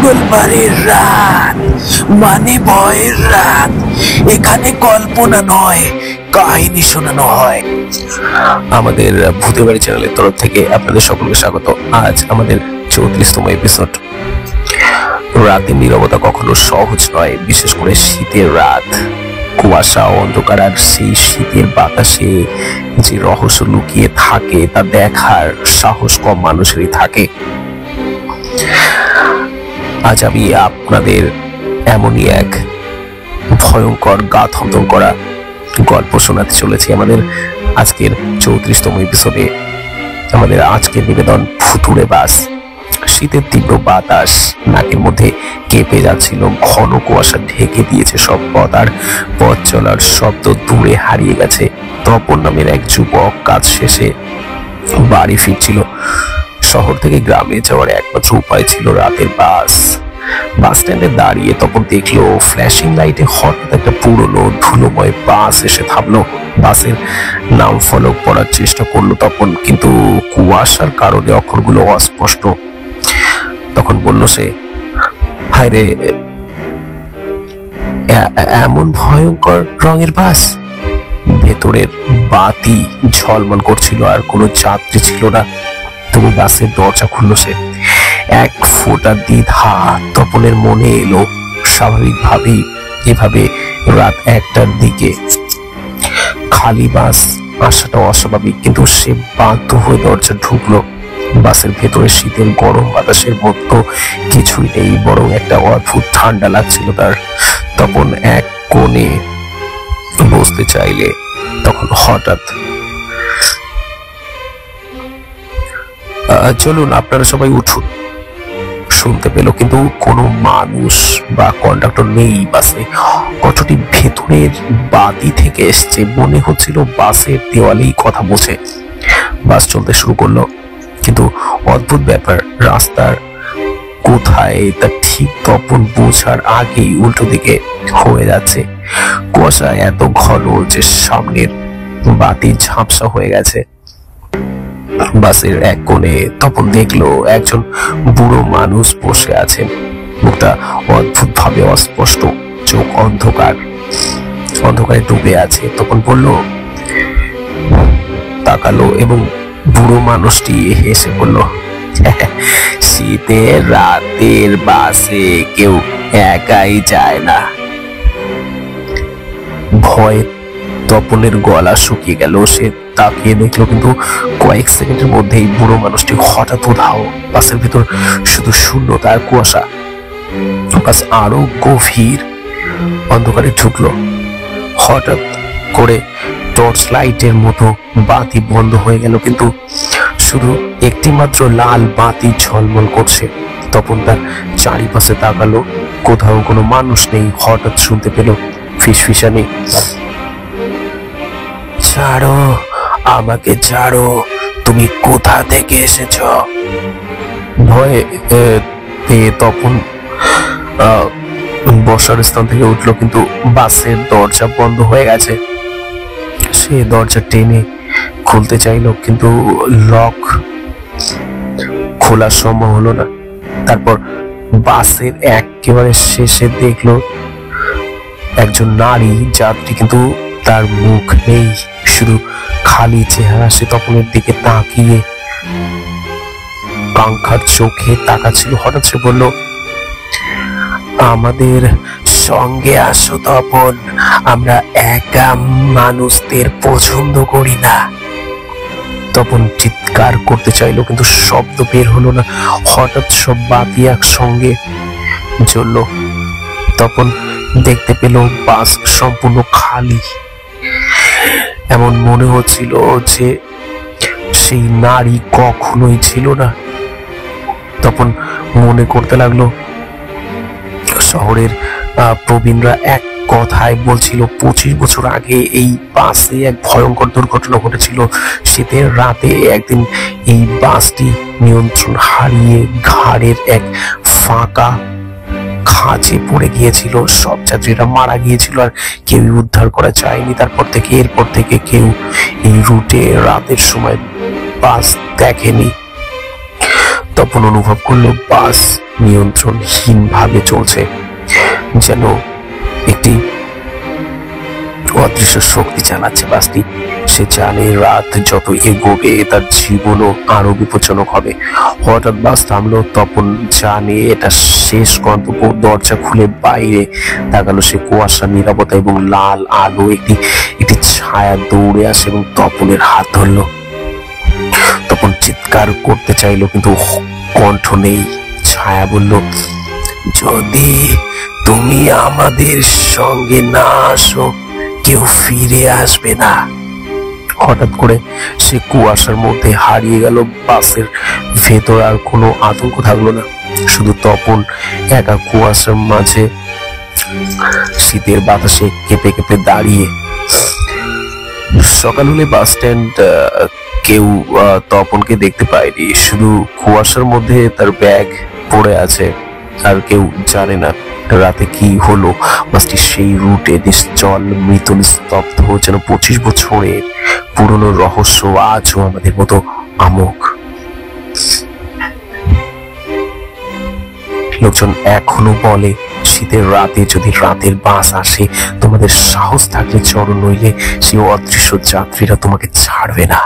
মঙ্গলবারের রাত মানে ভয়ের রাত। এখানে কল্পনা নয়, কাহিনী শোনানো হয়। আমাদের ভূতের বাড়ি চ্যানেলের তরফ থেকে আপনাদের সকলকে স্বাগত। আজ আমাদের 34তম এপিসোড। রাতের নীরবতা কখনো সহজ নয়, বিশেষ করে শীতের রাত। কুয়াশা, অন্ধকার আর সেই শীতের বাতাসে যে রহস্য লুকিয়ে থাকে তা দেখার সাহস কম মানুষেরই থাকে। আজ আমি আপনাদের এমনই এক ভয়ঙ্কর গা থমথম করা গল্প শোনাতে চলেছি। আমাদের আজকের 34তম এপিসোডে আমাদের আজকের নিবেদন ভুতুড়ে বাস। শীতের তীব্র বাতাস নাকের মধ্যে কেঁপে যাচ্ছিল, ঘন কুয়াশা ঢেকে দিয়েছে সব পথ, আর পথ চলার শব্দ দূরে হারিয়ে গেছে। তপন নামের এক যুবক কাজ শেষে বাড়ি ফিরছিল। শহর থেকে গ্রামে যাওয়ার একমাত্র উপায় ছিল রাতের বাস। বাস স্ট্যান্ডে দাঁড়িয়ে তপন দেখলো ফ্ল্যাশিং লাইটে হঠাৎ একটা পুরনো ধুলোময় বাস এসে থামলো। বাসের নাম ফলক পড়ার চেষ্টা করলো তপন, কিন্তু কুয়াশার কারণে অক্ষরগুলো অস্পষ্ট। তখন বলল সে, হায় রে, এমন ভয়ঙ্কর রঙের বাস! ভেতরের বাতি ঝলমল করছিল আর কোনো যাত্রী ছিল না। তবু বাসের দরজা খুললো সে। এক ফোঁটা দ্বিধা তপনের মনে এলো। স্বাভাবিকভাবেই এভাবে রাত 1টার দিকে খালি বাস আসাটা অস্বাভাবিক, কিন্তু সে বাধ্য হয়ে দরজা ঢুকলো। বাসের ভেতরে শীতের গরম বাতাসের মতো কিছুই নেই, বরং একটা অদ্ভুত ঠান্ডা লাগছিল তার। তপন এক কোণে বসতে চাইলে তখন হঠাৎ, চলুন আপনারা সবাই উঠুন, শুনতে পেল, কিন্তু কোনো মানুষ বা কন্ডাক্টর নেই বাসে। কণ্ঠটি ভেতরের বাতি থেকে এসছে, মনে হচ্ছিল বাসের দেওয়ালেই কথা বলছে। বাস চলতে শুরু করলো, কিন্তু অদ্ভুত ব্যাপার, রাস্তার কোথায় তা ঠিক তপন বোঝার আগেই উল্টো দিকে হয়ে যাচ্ছে। কুয়াশা এত ঘন যে সামনের বাতি ঝাপসা হয়ে গেছে। বাসের এক কোণে তপন দেখলো একজন বুড়ো মানুষ বসে আছেন। মুখটা অদ্ভুত ভাবে অস্পষ্ট, চোখ অন্ধকারে ডুবে আছে। তপন বলল, তাকালো এবং বুড়ো মানুষটি হেসে বলল, শীতের রাতের বাসে কেউ একাই যায় না। ভয়ে তপনের গলা শুকিয়ে গেল। সে তাকিয়ে দেখলো, কিন্তু কয়েক সেকেন্ডের মধ্যেই বুড়ো মানুষটি হঠাৎ উধাও। বাসের ভিতর শুধু শূন্যতা আর কুয়াশা। বাস আরো গভীর অন্ধকারে ঢুকলো। হঠাৎ করে টর্চ লাইটের মতো বাতি বন্ধ হয়ে গেল, কিন্তু শুধু একটি মাত্র লাল বাতি ঝলমল করছে। তখন তার চারিপাশে তাকালো, কোথাও কোনো মানুষ নেই। হঠাৎ শুনতে পেল ফিসফিসানি, ছাড়ো আমাকে, ছাড়ো, তুমি কোথা থেকে এসেছ? ভয়ে তখন বসার স্থান থেকে উঠলো, কিন্তু বাসের দরজা বন্ধ হয়ে গেছে। সে দরজা টেনে খুলতে চাইলো, কিন্তু লক খোলা সম্ভব হলো না। তারপর বাসের একেবারে শেষে দেখলো একজন নারী যাত্রী, কিন্তু তার মুখ নেই, শুধু খালি চেহারা। সে তপনের দিকে তাকিয়ে কাঙ্ক্ষার চোখে তাকাচ্ছিল। হঠাৎ সে বলল, আমাদের সঙ্গে আসো তপন, আমরা একা মানুষদের পছন্দ করি না। তপন চিৎকার করতে চাইলো, কিন্তু শব্দ বের হলো না। হঠাৎ সব বাতি একসঙ্গে জ্বলল। তপন দেখতে পেল বাস সম্পূর্ণ খালি। এমন মনে হচ্ছিল যে সেই নারী কখনোই ছিল না। তপন মনে করতে লাগলো, শহরের প্রবীণরা এক কথায় বলছিল 25 বছর আগে এই বাসে এক ভয়ঙ্কর দুর্ঘটনা ঘটেছিল। শীতের রাতে একদিন এই বাসটি নিয়ন্ত্রণ হারিয়ে ঘাড়ের এক ফাঁকা খাঁচে পড়ে গিয়েছিল। সব যাত্রীরা মারা গিয়েছিল আর কেউ উদ্ধার করা যায়নি। এরপর থেকে কেউ এই রুটে রাতের সময় বাস দেখেনি। তপন অনুভব করলো বাস নিয়ন্ত্রণহীন ভাবে চলছে, যেন একটি অদৃশ্য শক্তি চালাচ্ছে বাসটি। সে জানে রাত যত এগোবে তার জীবনও আরো বিপজ্জনক হবে। হঠাৎ বাস থামলো। তপন জানে এটা শেষ গন্তব্য। দরজা খুলে বাইরে তাকালো সে। কুয়াশা, নীরবতা এবং লাল আলো। একটি ছায়া দৌড়ে আসে এবং তপনের হাত ধরলো। তপন চিৎকার করতে চাইলো কিন্তু কণ্ঠ নেই। ছায়া বলল, যদি তুমি আমাদের সঙ্গে না আসো কেউ ফিরে আসবে না। হঠাৎ করে সে কুয়াশার মধ্যে হারিয়ে গেল। বাসের ভেতর আর কোনো আতঙ্ক থাকলো না, শুধু তপন একা কুয়াশার মাঝে, শীতের বাতাসে কেঁপে কেঁপে দাঁড়িয়ে। সকাল হলে বাস স্ট্যান্ড, কেউ তপনকে দেখতে পায়নি। শুধু কুয়াশার মধ্যে তার ব্যাগ পড়ে আছে। আর কেউ জানে না রাতে কি হলো। বাসটি সেই রুটে নিশ্চল, মৃত, নিস্তব্ধ, যেন 25 বছরের পুরনো রহস্য আজও আমাদের মতো আমোঘ। লোকজন এখনো বলে, শীতের রাতে যদি রাতের বাস আসে, তোমাদের সাহস থাকলে চড়ো, নইলে সেই অদৃশ্য যাত্রীরা তোমাকে ছাড়বে না।